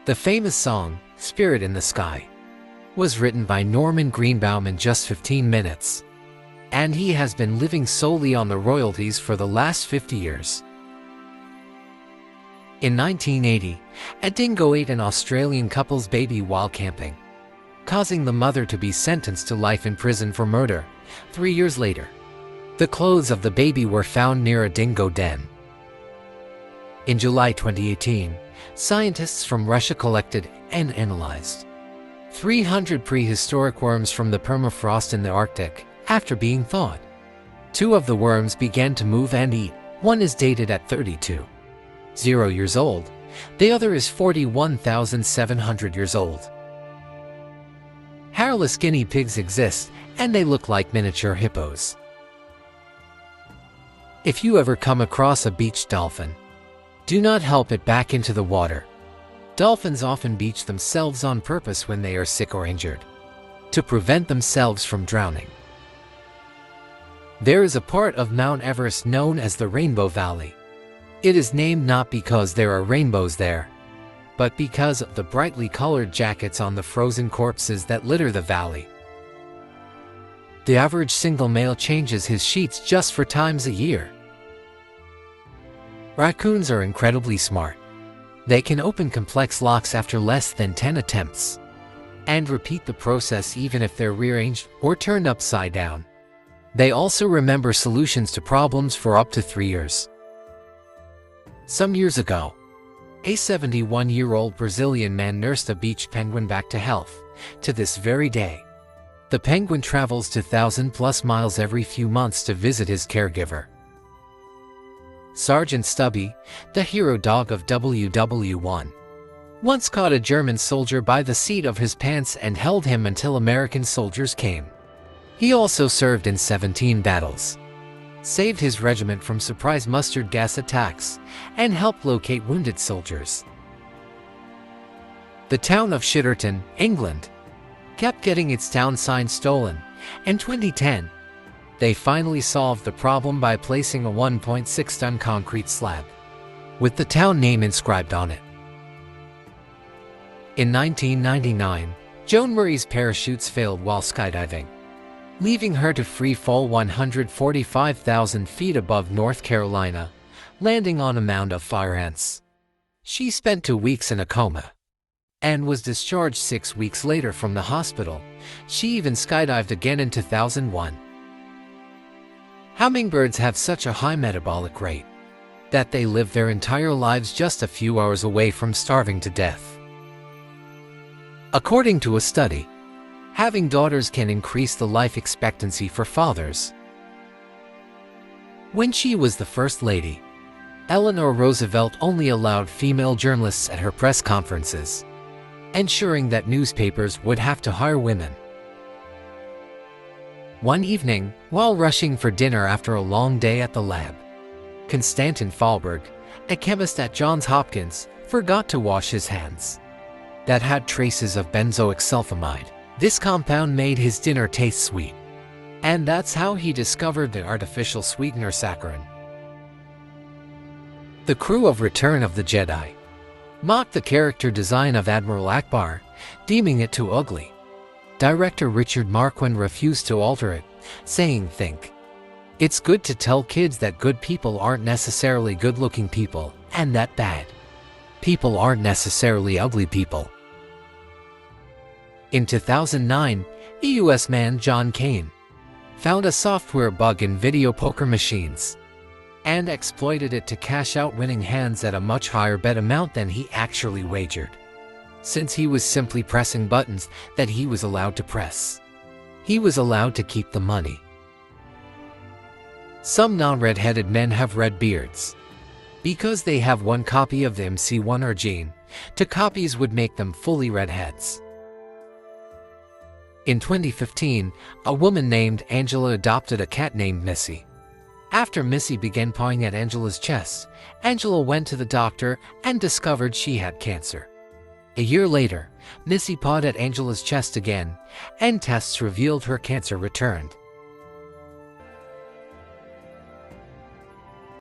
The famous song, "Spirit in the Sky," was written by Norman Greenbaum in just 15 minutes, and he has been living solely on the royalties for the last 50 years. In 1980, a dingo ate an Australian couple's baby while camping, causing the mother to be sentenced to life in prison for murder. 3 years later, the clothes of the baby were found near a dingo den. In July 2018, scientists from Russia collected and analyzed 300 prehistoric worms from the permafrost in the Arctic after being thawed. 2 of the worms began to move and eat. One is dated at 32.0 years old. The other is 41,700 years old. Hairless guinea pigs exist, and they look like miniature hippos. If you ever come across a beached dolphin, do not help it back into the water. Dolphins often beach themselves on purpose when they are sick or injured, to prevent themselves from drowning. There is a part of Mount Everest known as the Rainbow Valley. It is named not because there are rainbows there, but because of the brightly colored jackets on the frozen corpses that litter the valley. The average single male changes his sheets just 4 times a year. Raccoons are incredibly smart. They can open complex locks after less than 10 attempts, and repeat the process even if they're rearranged or turned upside down. They also remember solutions to problems for up to 3 years. Some years ago, a 71-year-old Brazilian man nursed a beach penguin back to health. To this very day, the penguin travels 2,000+ miles every few months to visit his caregiver. Sergeant Stubby, the hero dog of WW1, once caught a German soldier by the seat of his pants and held him until American soldiers came. He also served in 17 battles, saved his regiment from surprise mustard gas attacks, and helped locate wounded soldiers. The town of Shitterton, England, kept getting its town sign stolen. In 2010, they finally solved the problem by placing a 1.6-ton concrete slab with the town name inscribed on it. In 1999, Joan Murray's parachutes failed while skydiving, leaving her to free fall 145,000 feet above North Carolina, landing on a mound of fire ants. She spent 2 weeks in a coma and was discharged 6 weeks later from the hospital. She even skydived again in 2001. Hummingbirds have such a high metabolic rate that they live their entire lives just a few hours away from starving to death. According to a study, having daughters can increase the life expectancy for fathers. When she was the First Lady, Eleanor Roosevelt only allowed female journalists at her press conferences, ensuring that newspapers would have to hire women. One evening, while rushing for dinner after a long day at the lab, Konstantin Fahlberg, a chemist at Johns Hopkins, forgot to wash his hands. That had traces of benzoic sulfamide. This compound made his dinner taste sweet, and that's how he discovered the artificial sweetener saccharin. The crew of Return of the Jedi mocked the character design of Admiral Akbar, deeming it too ugly. Director Richard Marquand refused to alter it, saying, "Think. It's good to tell kids that good people aren't necessarily good-looking people, and that bad people aren't necessarily ugly people." In 2009, a US man, John Kane, found a software bug in video poker machines and exploited it to cash out winning hands at a much higher bet amount than he actually wagered, since he was simply pressing buttons that he was allowed to press. He was allowed to keep the money. Some non-red-headed men have red beards because they have one copy of the MC1R gene. 2 copies would make them fully redheads. In 2015, a woman named Angela adopted a cat named Missy. After Missy began pawing at Angela's chest, Angela went to the doctor and discovered she had cancer. A year later, Missy pawed at Angela's chest again, and tests revealed her cancer returned.